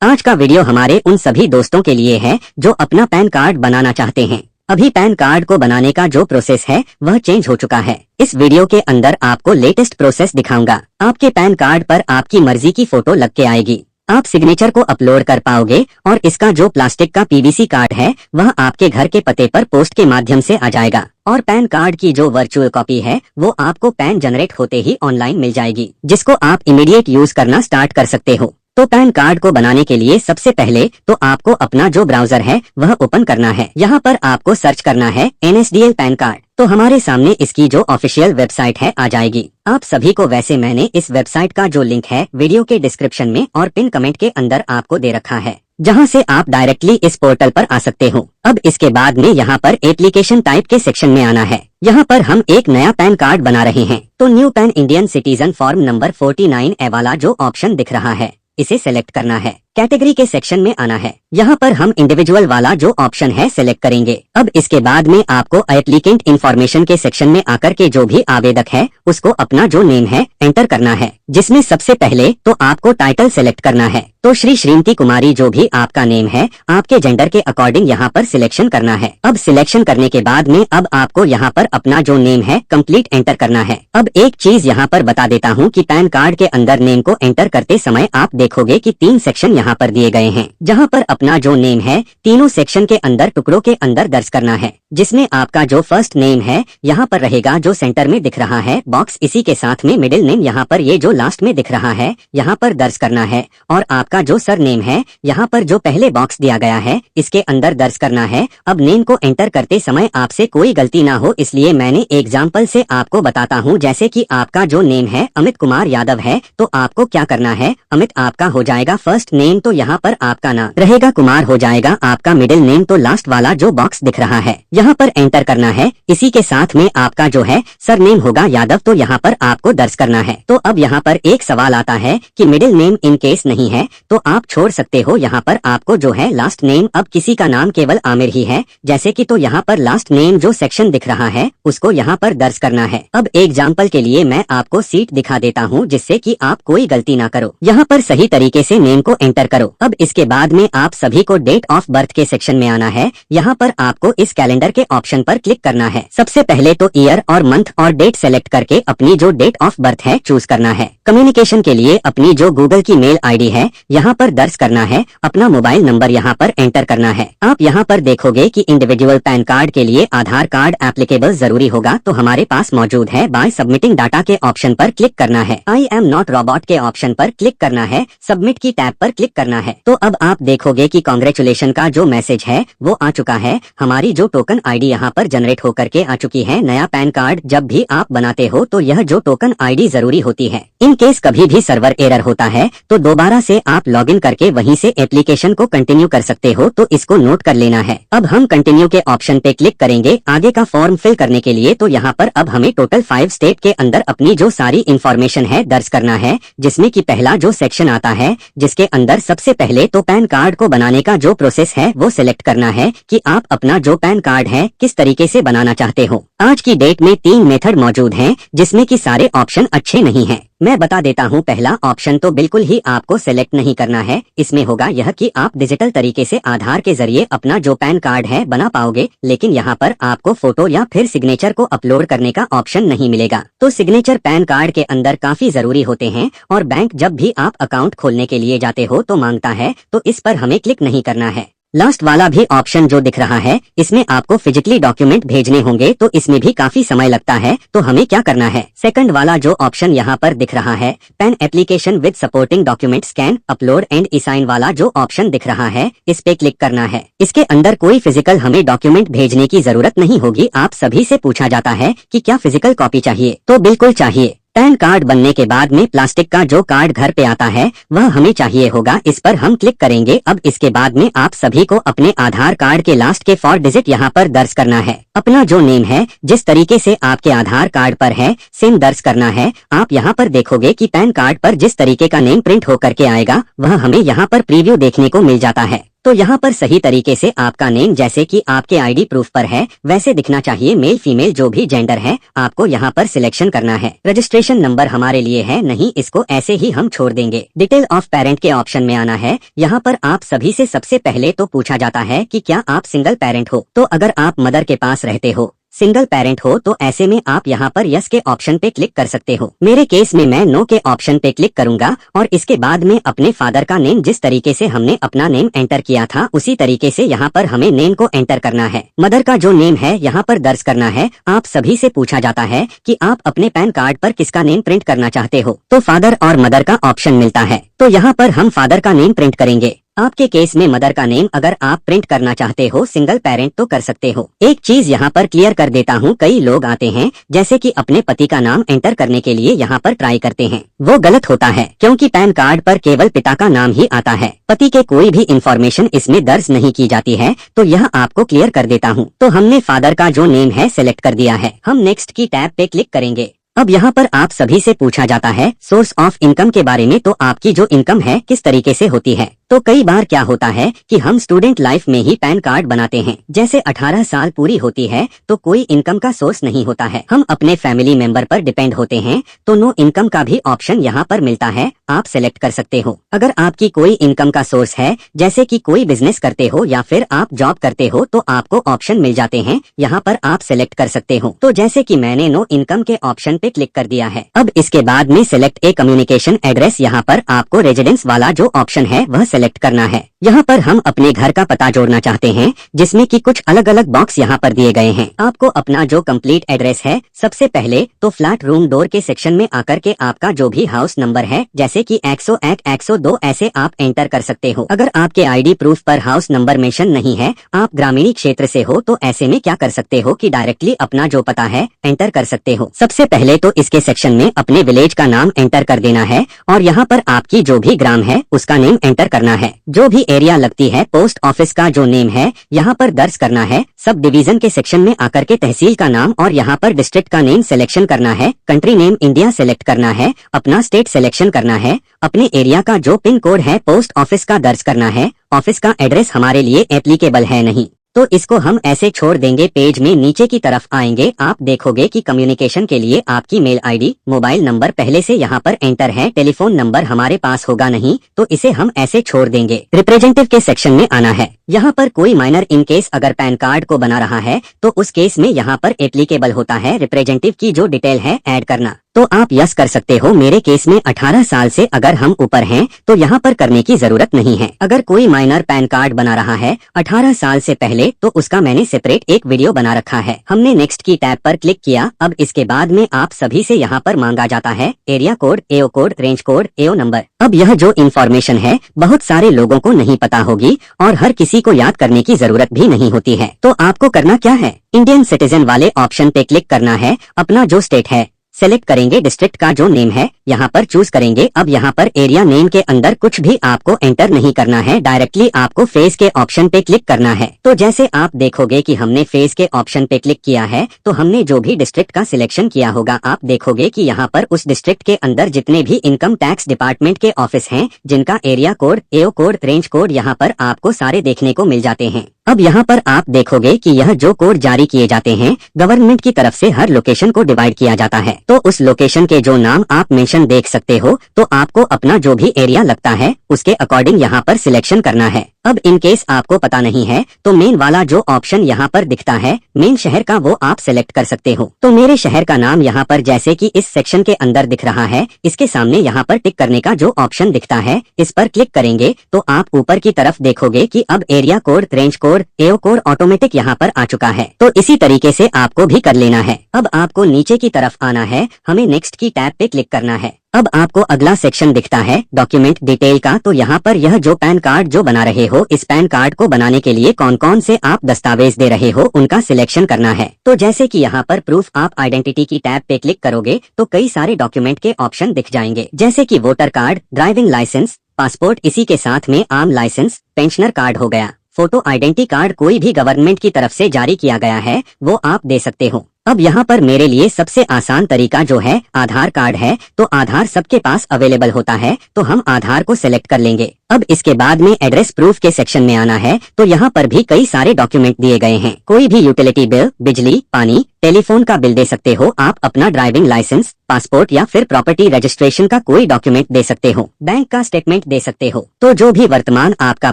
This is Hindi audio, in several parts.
आज का वीडियो हमारे उन सभी दोस्तों के लिए है जो अपना पैन कार्ड बनाना चाहते हैं। अभी पैन कार्ड को बनाने का जो प्रोसेस है वह चेंज हो चुका है। इस वीडियो के अंदर आपको लेटेस्ट प्रोसेस दिखाऊंगा। आपके पैन कार्ड पर आपकी मर्जी की फोटो लग के आएगी। आप सिग्नेचर को अपलोड कर पाओगे और इसका जो प्लास्टिक का पीवीसी कार्ड है वह आपके घर के पते पर पोस्ट के माध्यम से आ जाएगा और पैन कार्ड की जो वर्चुअल कॉपी है वो आपको पैन जनरेट होते ही ऑनलाइन मिल जाएगी, जिसको आप इमीडिएट यूज करना स्टार्ट कर सकते हो। तो पैन कार्ड को बनाने के लिए सबसे पहले तो आपको अपना जो ब्राउजर है वह ओपन करना है। यहाँ पर आपको सर्च करना है NSDL पैन कार्ड। तो हमारे सामने इसकी जो ऑफिशियल वेबसाइट है आ जाएगी। आप सभी को वैसे मैंने इस वेबसाइट का जो लिंक है वीडियो के डिस्क्रिप्शन में और पिन कमेंट के अंदर आपको दे रखा है, जहां से आप डायरेक्टली इस पोर्टल पर आ सकते हो। अब इसके बाद में यहाँ पर एप्लीकेशन टाइप के सेक्शन में आना है। यहाँ पर हम एक नया पैन कार्ड बना रहे हैं, तो new pan Indian citizen form number 49A वाला जो ऑप्शन दिख रहा है इसे सेलेक्ट करना है। कैटेगरी के सेक्शन में आना है। यहाँ पर हम इंडिविजुअल वाला जो ऑप्शन है सेलेक्ट करेंगे। अब इसके बाद में आपको एप्लीकेंट इन्फॉर्मेशन के सेक्शन में आकर के जो भी आवेदक है उसको अपना जो नेम है एंटर करना है, जिसमें सबसे पहले तो आपको टाइटल सेलेक्ट करना है। तो श्री श्रीमती कुमारी जो भी आपका नेम है आपके जेंडर के अकॉर्डिंग यहाँ पर सिलेक्शन करना है। अब सिलेक्शन करने के बाद में अब आपको यहाँ पर अपना जो नेम है कंप्लीट एंटर करना है। अब एक चीज यहाँ पर बता देता हूँ कि पैन कार्ड के अंदर नेम को एंटर करते समय आप देखोगे कि 3 सेक्शन यहाँ पर दिए गए हैं, जहाँ पर अपना जो नेम है तीनों सेक्शन के अंदर टुकड़ों के अंदर दर्ज करना है। जिसमें आपका जो फर्स्ट नेम है यहाँ पर रहेगा जो सेंटर में दिख रहा है बॉक्स, इसी के साथ में मिडिल नेम यहाँ पर ये जो लास्ट में दिख रहा है यहाँ पर दर्ज करना है, और आपका जो सर नेम है यहाँ पर जो पहले बॉक्स दिया गया है इसके अंदर दर्ज करना है। अब नेम को एंटर करते समय आपसे कोई गलती ना हो इसलिए मैंने एग्जाम्पल से आपको बताता हूँ। जैसे कि आपका जो नेम है अमित कुमार यादव है, तो आपको क्या करना है, अमित आपका हो जाएगा फर्स्ट नेम, तो यहाँ पर आपका नाम रहेगा, कुमार हो जाएगा आपका मिडिल नेम, तो लास्ट वाला जो बॉक्स दिख रहा है यहाँ पर एंटर करना है। इसी के साथ में आपका जो है सरनेम होगा यादव, तो यहाँ पर आपको दर्ज करना है। तो अब यहाँ पर एक सवाल आता है कि मिडिल नेम इन केस नहीं है तो आप छोड़ सकते हो। यहाँ पर आपको जो है लास्ट नेम, अब किसी का नाम केवल आमिर ही है जैसे कि, तो यहाँ पर लास्ट नेम जो सेक्शन दिख रहा है उसको यहाँ पर दर्ज करना है। अब एग्जाम्पल के लिए मैं आपको सीट दिखा देता हूँ जिससे कि आप कोई गलती ना करो। यहाँ पर सही तरीके से नेम को एंटर करो। अब इसके बाद में आप सभी को डेट ऑफ बर्थ के सेक्शन में आना है। यहाँ पर आपको इस कैलेंडर के ऑप्शन पर क्लिक करना है। सबसे पहले तो ईयर और मंथ और डेट सेलेक्ट करके अपनी जो डेट ऑफ बर्थ है चूज करना है। कम्युनिकेशन के लिए अपनी जो गूगल की मेल आईडी है यहाँ पर दर्ज करना है। अपना मोबाइल नंबर यहाँ पर एंटर करना है। आप यहाँ पर देखोगे कि इंडिविजुअल पैन कार्ड के लिए आधार कार्ड एप्लीकेबल जरूरी होगा, तो हमारे पास मौजूद है। बाय सबमिटिंग डाटा के ऑप्शन पर क्लिक करना है। आई एम नॉट रोबोट के ऑप्शन पर क्लिक करना है। सबमिट की टैब पर क्लिक करना है। तो अब आप देखोगे कि कांग्रेचुलेशन का जो मैसेज है वो आ चुका है। हमारी जो टोकन आईडी यहाँ पर जनरेट होकर के आ चुकी है। नया पैन कार्ड जब भी आप बनाते हो तो यह जो टोकन आईडी जरूरी होती है। इन केस कभी भी सर्वर एरर होता है तो दोबारा से आप लॉगिन करके वहीं से एप्लीकेशन को कंटिन्यू कर सकते हो, तो इसको नोट कर लेना है। अब हम कंटिन्यू के ऑप्शन पे क्लिक करेंगे आगे का फॉर्म फिल करने के लिए। तो यहाँ पर अब हमें टोटल 5 स्टेप के अंदर अपनी जो सारी इंफॉर्मेशन है दर्ज करना है, जिसमें कि पहला जो सेक्शन आता है जिसके अंदर सबसे पहले तो पैन कार्ड को बनाने का जो प्रोसेस है वो सिलेक्ट करना है कि आप अपना जो पैन कार्ड है किस तरीके से बनाना चाहते हो। आज की डेट में 3 मेथड मौजूद हैं जिसमें कि सारे ऑप्शन अच्छे नहीं हैं। मैं बता देता हूँ, पहला ऑप्शन तो बिल्कुल ही आपको सेलेक्ट नहीं करना है। इसमें होगा यह कि आप डिजिटल तरीके से आधार के जरिए अपना जो पैन कार्ड है बना पाओगे, लेकिन यहाँ पर आपको फोटो या फिर सिग्नेचर को अपलोड करने का ऑप्शन नहीं मिलेगा। तो सिग्नेचर पैन कार्ड के अंदर काफी जरूरी होते हैं और बैंक जब भी आप अकाउंट खोलने के लिए जाते हो तो मांगता है, तो इस पर हमें क्लिक नहीं करना है। लास्ट वाला भी ऑप्शन जो दिख रहा है इसमें आपको फिजिकली डॉक्यूमेंट भेजने होंगे, तो इसमें भी काफी समय लगता है। तो हमें क्या करना है, सेकंड वाला जो ऑप्शन यहाँ पर दिख रहा है pan application with supporting document scan upload and assign वाला जो ऑप्शन दिख रहा है इस पे क्लिक करना है। इसके अंदर कोई फिजिकल हमें डॉक्यूमेंट भेजने की जरूरत नहीं होगी। आप सभी से पूछा जाता है कि क्या फिजिकल कॉपी चाहिए, तो बिल्कुल चाहिए। पैन कार्ड बनने के बाद में प्लास्टिक का जो कार्ड घर पे आता है वह हमें चाहिए होगा, इस पर हम क्लिक करेंगे। अब इसके बाद में आप सभी को अपने आधार कार्ड के लास्ट के 4 डिजिट यहाँ पर दर्ज करना है। अपना जो नेम है जिस तरीके से आपके आधार कार्ड पर है सेम दर्ज करना है। आप यहाँ पर देखोगे कि पैन कार्ड पर जिस तरीके का नेम प्रिंट होकर के आएगा वह हमें यहाँ पर प्रीव्यू देखने को मिल जाता है। तो यहाँ पर सही तरीके से आपका नेम जैसे कि आपके आईडी प्रूफ पर है वैसे दिखना चाहिए। मेल फीमेल जो भी जेंडर है आपको यहाँ पर सिलेक्शन करना है। रजिस्ट्रेशन नंबर हमारे लिए है नहीं, इसको ऐसे ही हम छोड़ देंगे। डिटेल ऑफ पेरेंट के ऑप्शन में आना है। यहाँ पर आप सभी से सबसे पहले तो पूछा जाता है कि क्या आप सिंगल पेरेंट हो। तो अगर आप मदर के पास रहते हो, सिंगल पेरेंट हो, तो ऐसे में आप यहाँ पर यस के ऑप्शन पे क्लिक कर सकते हो। मेरे केस में मैं नो के ऑप्शन पे क्लिक करूंगा और इसके बाद में अपने फादर का नेम जिस तरीके से हमने अपना नेम एंटर किया था उसी तरीके से यहाँ पर हमें नेम को एंटर करना है। मदर का जो नेम है यहाँ पर दर्ज करना है। आप सभी से पूछा जाता है कि आप अपने पैन कार्ड पर किसका नेम प्रिंट करना चाहते हो, तो फादर और मदर का ऑप्शन मिलता है। तो यहाँ पर हम फादर का नेम प्रिंट करेंगे। आपके केस में मदर का नेम अगर आप प्रिंट करना चाहते हो सिंगल पेरेंट तो कर सकते हो। एक चीज यहाँ पर क्लियर कर देता हूँ, कई लोग आते हैं जैसे कि अपने पति का नाम एंटर करने के लिए यहाँ पर ट्राई करते हैं, वो गलत होता है क्योंकि पैन कार्ड पर केवल पिता का नाम ही आता है, पति के कोई भी इंफॉर्मेशन इसमें दर्ज नहीं की जाती है। तो यह आपको क्लियर कर देता हूँ। तो हमने फादर का जो नेम है सिलेक्ट कर दिया है। हम नेक्स्ट की टैब पे क्लिक करेंगे। अब यहाँ पर आप सभी से पूछा जाता है सोर्स ऑफ इनकम के बारे में, तो आपकी जो इनकम है किस तरीके से होती है। तो कई बार क्या होता है कि हम स्टूडेंट लाइफ में ही पैन कार्ड बनाते हैं, जैसे 18 साल पूरी होती है तो कोई इनकम का सोर्स नहीं होता है, हम अपने फैमिली मेंबर पर डिपेंड होते हैं, तो नो इनकम का भी ऑप्शन यहाँ पर मिलता है, आप सेलेक्ट कर सकते हो। अगर आपकी कोई इनकम का सोर्स है जैसे कि कोई बिजनेस करते हो या फिर आप जॉब करते हो तो आपको ऑप्शन मिल जाते हैं, यहाँ पर आप सेलेक्ट कर सकते हो। तो जैसे कि मैंने नो इनकम के ऑप्शन पे क्लिक कर दिया है। अब इसके बाद में सिलेक्ट ए कम्युनिकेशन एड्रेस, यहाँ पर आपको रेजिडेंस वाला जो ऑप्शन है वह सेलेक्ट करना है। यहाँ पर हम अपने घर का पता जोड़ना चाहते हैं जिसमें कि कुछ अलग अलग बॉक्स यहाँ पर दिए गए हैं। आपको अपना जो कंप्लीट एड्रेस है सबसे पहले तो फ्लैट रूम डोर के सेक्शन में आकर के आपका जो भी हाउस नंबर है जैसे कि 101, 102 ऐसे आप एंटर कर सकते हो। अगर आपके आईडी प्रूफ पर हाउस नंबर मेंशन नहीं है, आप ग्रामीण क्षेत्र से हो, तो ऐसे में क्या कर सकते हो कि डायरेक्टली अपना जो पता है एंटर कर सकते हो। सबसे पहले तो इसके सेक्शन में अपने विलेज का नाम एंटर कर देना है और यहाँ पर आपकी जो भी ग्राम है उसका नेम एंटर करना है। जो भी एरिया लगती है पोस्ट ऑफिस का जो नेम है यहाँ पर दर्ज करना है। सब डिवीजन के सेक्शन में आकर के तहसील का नाम और यहाँ पर डिस्ट्रिक्ट का नेम सिलेक्शन करना है। कंट्री नेम इंडिया सेलेक्ट करना है। अपना स्टेट सिलेक्शन करना है। अपने एरिया का जो पिन कोड है पोस्ट ऑफिस का दर्ज करना है। ऑफिस का एड्रेस हमारे लिए एप्लीकेबल है नहीं, तो इसको हम ऐसे छोड़ देंगे। पेज में नीचे की तरफ आएंगे, आप देखोगे कि कम्युनिकेशन के लिए आपकी मेल आईडी, मोबाइल नंबर पहले से यहाँ पर एंटर है, टेलीफोन नंबर हमारे पास होगा नहीं, तो इसे हम ऐसे छोड़ देंगे। रिप्रेजेंटेटिव के सेक्शन में आना है। यहाँ पर कोई माइनर इन केस अगर पैन कार्ड को बना रहा है तो उस केस में यहाँ पर एप्लीकेबल होता है रिप्रेजेंटेटिव की जो डिटेल है ऐड करना, तो आप यस कर सकते हो। मेरे केस में 18 साल से अगर हम ऊपर हैं तो यहाँ पर करने की जरूरत नहीं है। अगर कोई माइनर पैन कार्ड बना रहा है 18 साल से पहले तो उसका मैंने सेपरेट एक वीडियो बना रखा है। हमने नेक्स्ट की टैब पर क्लिक किया। अब इसके बाद में आप सभी से यहाँ पर मांगा जाता है एरिया कोड, एओ कोड, रेंज कोड, एओ नंबर। अब यह जो इन्फॉर्मेशन है बहुत सारे लोगों को नहीं पता होगी और हर किसी को याद करने की जरूरत भी नहीं होती है। तो आपको करना क्या है, इंडियन सिटीजन वाले ऑप्शन पे क्लिक करना है। अपना जो स्टेट है सेलेक्ट करेंगे, डिस्ट्रिक्ट का जो नेम है यहाँ पर चूज करेंगे। अब यहाँ पर एरिया नेम के अंदर कुछ भी आपको एंटर नहीं करना है, डायरेक्टली आपको फेस के ऑप्शन पे क्लिक करना है। तो जैसे आप देखोगे कि हमने फेस के ऑप्शन पे क्लिक किया है तो हमने जो भी डिस्ट्रिक्ट का सिलेक्शन किया होगा, आप देखोगे कि यहाँ पर उस डिस्ट्रिक्ट के अंदर जितने भी इनकम टैक्स डिपार्टमेंट के ऑफिस हैं जिनका एरिया कोड, एओ कोड, रेंज कोड यहाँ पर आपको सारे देखने को मिल जाते हैं। अब यहाँ पर आप देखोगे कि यह जो कोड जारी किए जाते हैं गवर्नमेंट की तरफ से हर लोकेशन को डिवाइड किया जाता है, तो उस लोकेशन के जो नाम आप मेंशन देख सकते हो, तो आपको अपना जो भी एरिया लगता है उसके अकॉर्डिंग यहाँ पर सिलेक्शन करना है। अब इन केस आपको पता नहीं है तो मेन वाला जो ऑप्शन यहाँ पर दिखता है मेन शहर का, वो आप सिलेक्ट कर सकते हो। तो मेरे शहर का नाम यहाँ पर जैसे कि इस सेक्शन के अंदर दिख रहा है, इसके सामने यहाँ पर टिक करने का जो ऑप्शन दिखता है इस पर क्लिक करेंगे तो आप ऊपर की तरफ देखोगे कि अब एरिया कोड, रेंज कोड, एओ कोड ऑटोमेटिक यहाँ पर आ चुका है। तो इसी तरीके से आपको भी कर लेना है। अब आपको नीचे की तरफ आना है, हमें नेक्स्ट की टैब पे क्लिक करना है। अब आपको अगला सेक्शन दिखता है डॉक्यूमेंट डिटेल का, तो यहाँ पर यह जो पैन कार्ड जो बना रहे हो, इस पैन कार्ड को बनाने के लिए कौन कौन से आप दस्तावेज दे रहे हो उनका सिलेक्शन करना है। तो जैसे कि यहाँ पर प्रूफ आप आइडेंटिटी की टैब पे क्लिक करोगे तो कई सारे डॉक्यूमेंट के ऑप्शन दिख जाएंगे, जैसे कि voter card, driving licence, passport, इसी के साथ में आम लाइसेंस, पेंशनर कार्ड हो गया, फोटो आइडेंटिटी कार्ड कोई भी गवर्नमेंट की तरफ से जारी किया गया है वो आप दे सकते हो। अब यहाँ पर मेरे लिए सबसे आसान तरीका जो है आधार कार्ड है, तो आधार सबके पास अवेलेबल होता है तो हम आधार को सिलेक्ट कर लेंगे। अब इसके बाद में एड्रेस प्रूफ के सेक्शन में आना है। तो यहाँ पर भी कई सारे डॉक्यूमेंट दिए गए हैं। कोई भी यूटिलिटी बिल, बिजली, पानी, टेलीफोन का बिल दे सकते हो आप, अपना ड्राइविंग लाइसेंस, पासपोर्ट या फिर प्रॉपर्टी रजिस्ट्रेशन का कोई डॉक्यूमेंट दे सकते हो, बैंक का स्टेटमेंट दे सकते हो। तो जो भी वर्तमान आपका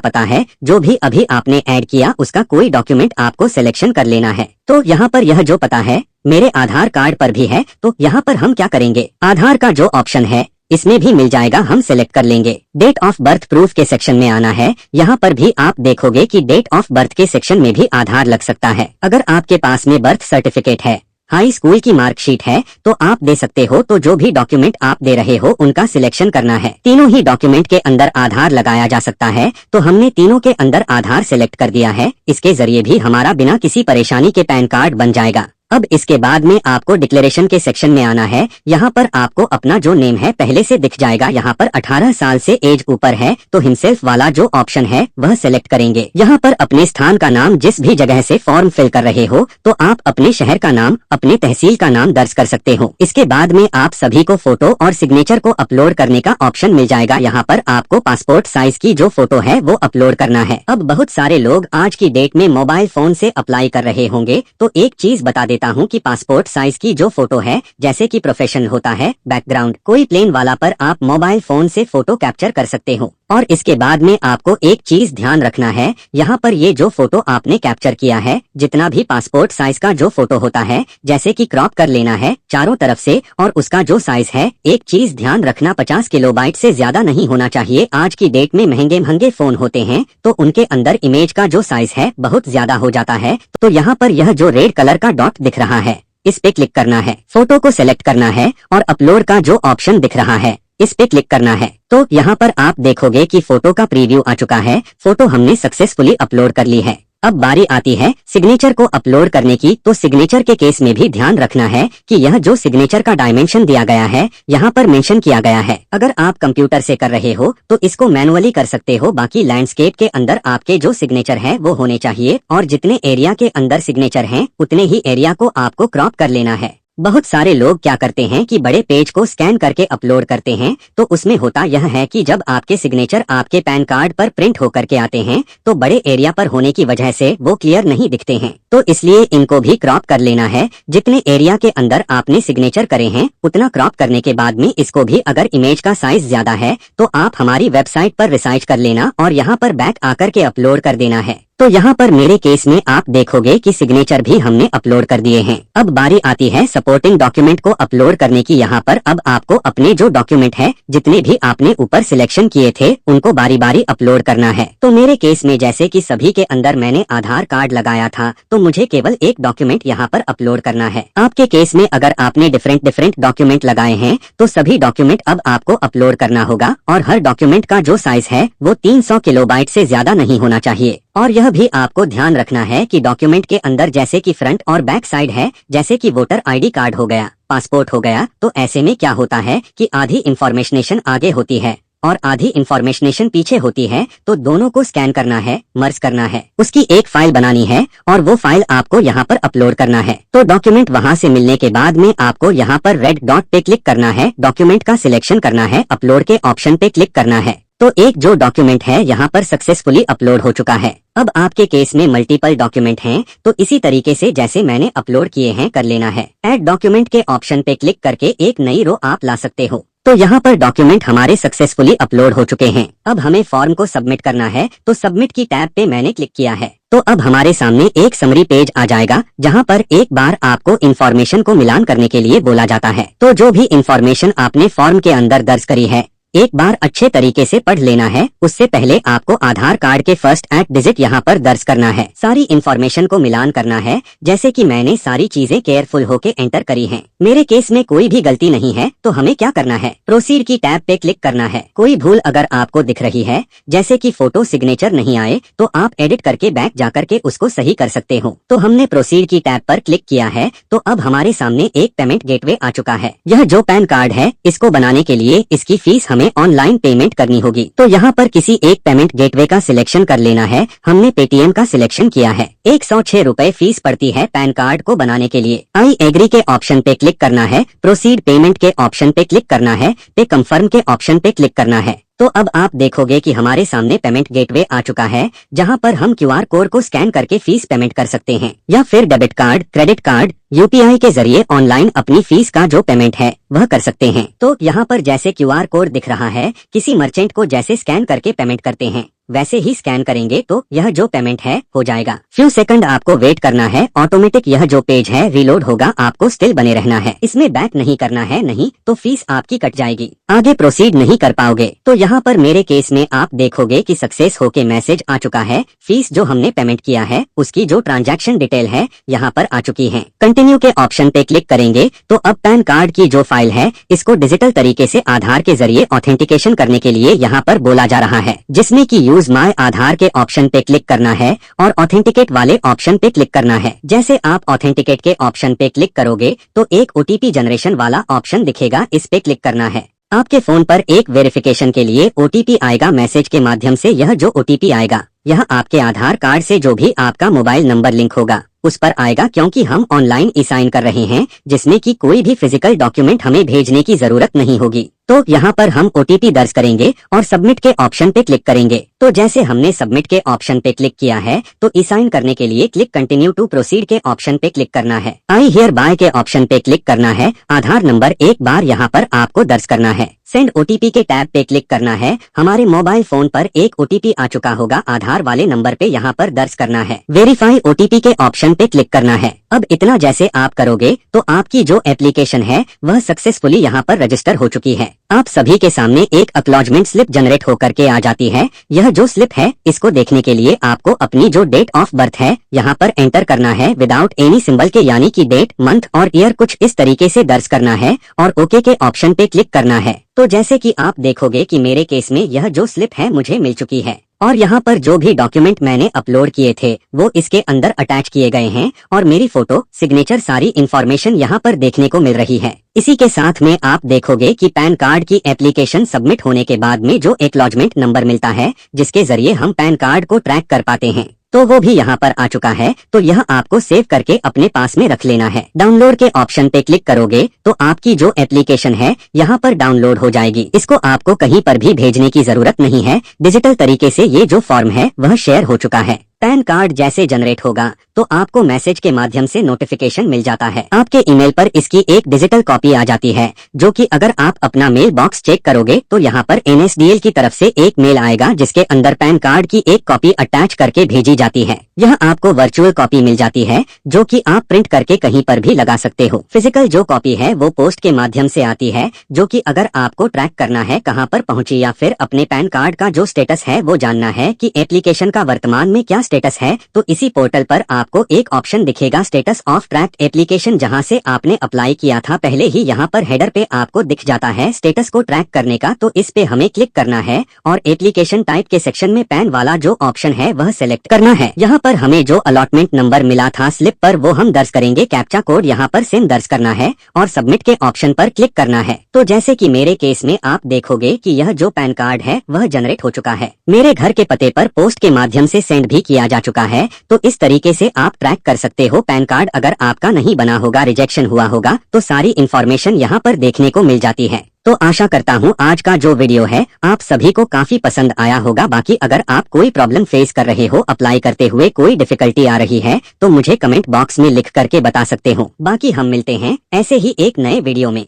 पता है, जो भी अभी आपने ऐड किया, उसका कोई डॉक्यूमेंट आपको सिलेक्शन कर लेना है। तो यहाँ पर यह जो पता है मेरे आधार कार्ड पर भी है, तो यहाँ पर हम क्या करेंगे, आधार का जो ऑप्शन है इसमें भी मिल जाएगा, हम सिलेक्ट कर लेंगे। डेट ऑफ बर्थ प्रूफ के सेक्शन में आना है। यहाँ पर भी आप देखोगे कि डेट ऑफ बर्थ के सेक्शन में भी आधार लग सकता है। अगर आपके पास में बर्थ सर्टिफिकेट है, हाई स्कूल की मार्कशीट है, तो आप दे सकते हो। तो जो भी डॉक्यूमेंट आप दे रहे हो उनका सिलेक्शन करना है। तीनों ही डॉक्यूमेंट के अंदर आधार लगाया जा सकता है। तो हमने तीनों के अंदर आधार सिलेक्ट कर दिया है। इसके जरिए भी हमारा बिना किसी परेशानी के पैन कार्ड बन जाएगा। अब इसके बाद में आपको डिक्लेरेशन के सेक्शन में आना है। यहाँ पर आपको अपना जो नेम है पहले से दिख जाएगा। यहाँ पर 18 साल से एज ऊपर है तो हिमसेल्फ वाला जो ऑप्शन है वह सिलेक्ट करेंगे। यहाँ पर अपने स्थान का नाम, जिस भी जगह से फॉर्म फिल कर रहे हो, तो आप अपने शहर का नाम, अपने तहसील का नाम दर्ज कर सकते हो। इसके बाद में आप सभी को फोटो और सिग्नेचर को अपलोड करने का ऑप्शन मिल जाएगा। यहाँ पर आपको पासपोर्ट साइज की जो फोटो है वो अपलोड करना है। अब बहुत सारे लोग आज की डेट में मोबाइल फोन से अप्लाई कर रहे होंगे, तो एक चीज बता देता हूँ कि पासपोर्ट साइज की जो फोटो है, जैसे कि प्रोफेशनल होता है बैकग्राउंड, कोई प्लेन वाला पर आप मोबाइल फोन से फोटो कैप्चर कर सकते हो। और इसके बाद में आपको एक चीज ध्यान रखना है, यहाँ पर ये जो फोटो आपने कैप्चर किया है, जितना भी पासपोर्ट साइज का जो फोटो होता है, जैसे कि क्रॉप कर लेना है चारों तरफ से, और उसका जो साइज है, एक चीज ध्यान रखना, 50 किलोबाइट से ज्यादा नहीं होना चाहिए। आज की डेट में महंगे महंगे फोन होते हैं तो उनके अंदर इमेज का जो साइज है बहुत ज्यादा हो जाता है। तो यहाँ पर यह जो रेड कलर का डॉट दिख रहा है, इस पे क्लिक करना है, फोटो को सिलेक्ट करना है और अपलोड का जो ऑप्शन दिख रहा है इस पे क्लिक करना है। तो यहाँ पर आप देखोगे कि फोटो का प्रीव्यू आ चुका है। फोटो हमने सक्सेसफुली अपलोड कर ली है। अब बारी आती है सिग्नेचर को अपलोड करने की। तो सिग्नेचर के केस में भी ध्यान रखना है कि यह जो सिग्नेचर का डायमेंशन दिया गया है, यहाँ पर मेंशन किया गया है। अगर आप कंप्यूटर से कर रहे हो तो इसको मैनुअली कर सकते हो। बाकी लैंडस्केप के अंदर आपके जो सिग्नेचर है वो होने चाहिए, और जितने एरिया के अंदर सिग्नेचर हैं उतने ही एरिया को आपको क्रॉप कर लेना है। बहुत सारे लोग क्या करते हैं कि बड़े पेज को स्कैन करके अपलोड करते हैं। तो उसमें होता यह है कि जब आपके सिग्नेचर आपके पैन कार्ड पर प्रिंट होकर के आते हैं तो बड़े एरिया पर होने की वजह से वो क्लियर नहीं दिखते हैं। तो इसलिए इनको भी क्रॉप कर लेना है। जितने एरिया के अंदर आपने सिग्नेचर करे हैं उतना क्रॉप करने के बाद में इसको भी, अगर इमेज का साइज ज्यादा है तो आप हमारी वेबसाइट पर रिसर्च कर लेना और यहाँ पर बैक आकर के अपलोड कर देना है। तो यहाँ पर मेरे केस में आप देखोगे कि सिग्नेचर भी हमने अपलोड कर दिए हैं। अब बारी आती है सपोर्टिंग डॉक्यूमेंट को अपलोड करने की। यहाँ पर अब आपको अपने जो डॉक्यूमेंट है, जितने भी आपने ऊपर सिलेक्शन किए थे, उनको बारी बारी अपलोड करना है। तो मेरे केस में जैसे कि सभी के अंदर मैंने आधार कार्ड लगाया था, तो मुझे केवल एक डॉक्यूमेंट यहाँ पर अपलोड करना है। आपके केस में अगर आपने डिफरेंट डॉक्यूमेंट लगाए हैं तो सभी डॉक्यूमेंट अब आपको अपलोड करना होगा, और हर डॉक्यूमेंट का जो साइज है वो 300 किलोबाइट से ज्यादा नहीं होना चाहिए। और यह भी आपको ध्यान रखना है कि डॉक्यूमेंट के अंदर जैसे कि फ्रंट और बैक साइड है, जैसे कि वोटर आईडी कार्ड हो गया, पासपोर्ट हो गया, तो ऐसे में क्या होता है कि आधी इंफॉर्मेशन आगे होती है और आधी इंफॉर्मेशन पीछे होती है। तो दोनों को स्कैन करना है, मर्ज करना है, उसकी एक फाइल बनानी है और वो फाइल आपको यहाँ पर अपलोड करना है। तो डॉक्यूमेंट वहाँ से मिलने के बाद में आपको यहाँ पर रेड डॉट पे क्लिक करना है, डॉक्यूमेंट का सिलेक्शन करना है, अपलोड के ऑप्शन पे क्लिक करना है। तो एक जो डॉक्यूमेंट है यहाँ पर सक्सेसफुली अपलोड हो चुका है। अब आपके केस में मल्टीपल डॉक्यूमेंट हैं, तो इसी तरीके से जैसे मैंने अपलोड किए हैं कर लेना है। ऐड डॉक्यूमेंट के ऑप्शन पे क्लिक करके एक नई रो आप ला सकते हो। तो यहाँ पर डॉक्यूमेंट हमारे सक्सेसफुली अपलोड हो चुके हैं। अब हमें फॉर्म को सबमिट करना है, तो सबमिट की टैब पे मैंने क्लिक किया है। तो अब हमारे सामने एक समरी पेज आ जाएगा, जहाँ पर एक बार आपको इन्फॉर्मेशन को मिलान करने के लिए बोला जाता है। तो जो भी इन्फॉर्मेशन आपने फॉर्म के अंदर दर्ज करी है, एक बार अच्छे तरीके से पढ़ लेना है। उससे पहले आपको आधार कार्ड के फर्स्ट 8 डिजिट यहाँ पर दर्ज करना है। सारी इन्फॉर्मेशन को मिलान करना है, जैसे कि मैंने सारी चीजें केयरफुल होके एंटर करी हैं। मेरे केस में कोई भी गलती नहीं है, तो हमें क्या करना है, प्रोसीड की टैब पे क्लिक करना है। कोई भूल अगर आपको दिख रही है, जैसे कि फोटो सिग्नेचर नहीं आए, तो आप एडिट करके बैक जाकर के उसको सही कर सकते हो। तो हमने प्रोसीड की टैब पर क्लिक किया है। तो अब हमारे सामने एक पेमेंट गेटवे आ चुका है। यह जो पैन कार्ड है, इसको बनाने के लिए इसकी फीस हमें ऑनलाइन पेमेंट करनी होगी। तो यहाँ पर किसी एक पेमेंट गेटवे का सिलेक्शन कर लेना है। हमने पेटीएम का सिलेक्शन किया है। 106 रुपए फीस पड़ती है पैन कार्ड को बनाने के लिए। आई एग्री के ऑप्शन पे क्लिक करना है, प्रोसीड पेमेंट के ऑप्शन पे क्लिक करना है, पे कंफर्म के ऑप्शन पे क्लिक करना है। तो अब आप देखोगे कि हमारे सामने पेमेंट गेटवे आ चुका है, जहां पर हम क्यूआर कोड को स्कैन करके फीस पेमेंट कर सकते हैं या फिर debit card, credit card, UPI के जरिए ऑनलाइन अपनी फीस का जो पेमेंट है वह कर सकते हैं। तो यहाँ पर जैसे क्यूआर कोड दिख रहा है, किसी मर्चेंट को जैसे स्कैन करके पेमेंट करते हैं वैसे ही स्कैन करेंगे तो यह जो पेमेंट है हो जाएगा। फ्यू सेकंड आपको वेट करना है, ऑटोमेटिक यह जो पेज है रीलोड होगा, आपको स्टिल बने रहना है, इसमें बैक नहीं करना है, नहीं तो फीस आपकी कट जाएगी, आगे प्रोसीड नहीं कर पाओगे। तो यहाँ पर मेरे केस में आप देखोगे कि सक्सेस होके मैसेज आ चुका है, फीस जो हमने पेमेंट किया है उसकी जो ट्रांजैक्शन डिटेल है यहाँ पर आ चुकी है। कंटिन्यू के ऑप्शन पे क्लिक करेंगे तो अब पैन कार्ड की जो फाइल है इसको डिजिटल तरीके से आधार के जरिए ऑथेंटिकेशन करने के लिए यहाँ पर बोला जा रहा है, जिसमें कि यूज माय आधार के ऑप्शन पे क्लिक करना है और ऑथेंटिकेट वाले ऑप्शन पे क्लिक करना है। जैसे आप ऑथेंटिकेट के ऑप्शन पे क्लिक करोगे तो एक ओटीपी जनरेशन वाला ऑप्शन दिखेगा, इस पे क्लिक करना है। आपके फोन पर एक वेरिफिकेशन के लिए ओटीपी आएगा, मैसेज के माध्यम से यह जो ओटीपी आएगा यह आपके आधार कार्ड से जो भी आपका मोबाइल नंबर लिंक होगा उस पर आएगा, क्योंकि हम ऑनलाइन ई साइन कर रहे हैं जिसमें कि कोई भी फिजिकल डॉक्यूमेंट हमें भेजने की जरूरत नहीं होगी। तो यहाँ पर हम ओटीपी दर्ज करेंगे और सबमिट के ऑप्शन पे क्लिक करेंगे। तो जैसे हमने सबमिट के ऑप्शन पे क्लिक किया है तो ई साइन करने के लिए क्लिक कंटिन्यू टू प्रोसीड के ऑप्शन पे क्लिक करना है, आई हियर बाय के ऑप्शन पे क्लिक करना है, आधार नंबर एक बार यहाँ पर आपको दर्ज करना है, सेंड ओटीपी के टैब पे क्लिक करना है, हमारे मोबाइल फोन पर एक ओटीपी आ चुका होगा, आधार वाले नंबर पे यहाँ पर दर्ज करना है, वेरीफाई ओटीपी के ऑप्शन पे क्लिक करना है। अब इतना जैसे आप करोगे तो आपकी जो एप्लीकेशन है वह सक्सेसफुली यहाँ पर रजिस्टर हो चुकी है। आप सभी के सामने एक एक्नॉलेजमेंट स्लिप जनरेट होकर के आ जाती है। यह जो स्लिप है इसको देखने के लिए आपको अपनी जो डेट ऑफ बर्थ है यहाँ पर एंटर करना है विदाउट एनी सिंबल के, यानी कि डेट, मंथ और ईयर कुछ इस तरीके से दर्ज करना है और ओके के ऑप्शन पे क्लिक करना है। तो जैसे कि आप देखोगे कि मेरे केस में यह जो स्लिप है मुझे मिल चुकी है और यहाँ पर जो भी डॉक्यूमेंट मैंने अपलोड किए थे वो इसके अंदर अटैच किए गए हैं और मेरी फोटो, सिग्नेचर, सारी इंफॉर्मेशन यहाँ पर देखने को मिल रही है। इसी के साथ में आप देखोगे कि पैन कार्ड की एप्लीकेशन सबमिट होने के बाद में जो एक्नॉलेजमेंट नंबर मिलता है जिसके जरिए हम पैन कार्ड को ट्रैक कर पाते हैं तो वो भी यहाँ पर आ चुका है। तो यह आपको सेव करके अपने पास में रख लेना है। डाउनलोड के ऑप्शन पे क्लिक करोगे तो आपकी जो एप्लीकेशन है यहाँ पर डाउनलोड हो जाएगी। इसको आपको कहीं पर भी भेजने की जरूरत नहीं है, डिजिटल तरीके से ये जो फॉर्म है वह शेयर हो चुका है। पैन कार्ड जैसे जनरेट होगा तो आपको मैसेज के माध्यम से नोटिफिकेशन मिल जाता है, आपके ईमेल पर इसकी एक डिजिटल कॉपी आ जाती है, जो कि अगर आप अपना मेल बॉक्स चेक करोगे तो यहाँ पर NSDL की तरफ से एक मेल आएगा जिसके अंदर पैन कार्ड की एक कॉपी अटैच करके भेजी जाती है। यह आपको वर्चुअल कॉपी मिल जाती है जो कि आप प्रिंट करके कहीं पर भी लगा सकते हो। फिजिकल जो कॉपी है वो पोस्ट के माध्यम से आती है, जो कि अगर आपको ट्रैक करना है कहाँ पर पहुंची या फिर अपने पैन कार्ड का जो स्टेटस है वो जानना है कि एप्लीकेशन का वर्तमान में क्या स्टेटस है, तो इसी पोर्टल पर आपको एक ऑप्शन दिखेगा स्टेटस ऑफ ट्रैक एप्लीकेशन, जहां से आपने अप्लाई किया था पहले ही यहाँ पर हेडर पे आपको दिख जाता है स्टेटस को ट्रैक करने का। तो इस पे हमें क्लिक करना है और एप्लीकेशन टाइप के सेक्शन में पैन वाला जो ऑप्शन है वह सिलेक्ट करना है। यहाँ पर हमें जो अलॉटमेंट नंबर मिला था स्लिप पर वो हम दर्ज करेंगे, कैप्चा कोड यहाँ पर सेम दर्ज करना है और सबमिट के ऑप्शन पर क्लिक करना है। तो जैसे कि मेरे केस में आप देखोगे कि यह जो पैन कार्ड है वह जनरेट हो चुका है, मेरे घर के पते पर पोस्ट के माध्यम से सेंड भी किया जा चुका है। तो इस तरीके से आप ट्रैक कर सकते हो पैन कार्ड अगर आपका नहीं बना होगा, रिजेक्शन हुआ होगा तो सारी इन्फॉर्मेशन यहाँ पर देखने को मिल जाती है। तो आशा करता हूँ आज का जो वीडियो है आप सभी को काफी पसंद आया होगा। बाकी अगर आप कोई प्रॉब्लम फेस कर रहे हो, अप्लाई करते हुए कोई डिफिकल्टी आ रही है तो मुझे कमेंट बॉक्स में लिख करके बता सकते हो। बाकी हम मिलते हैं ऐसे ही एक नए वीडियो में।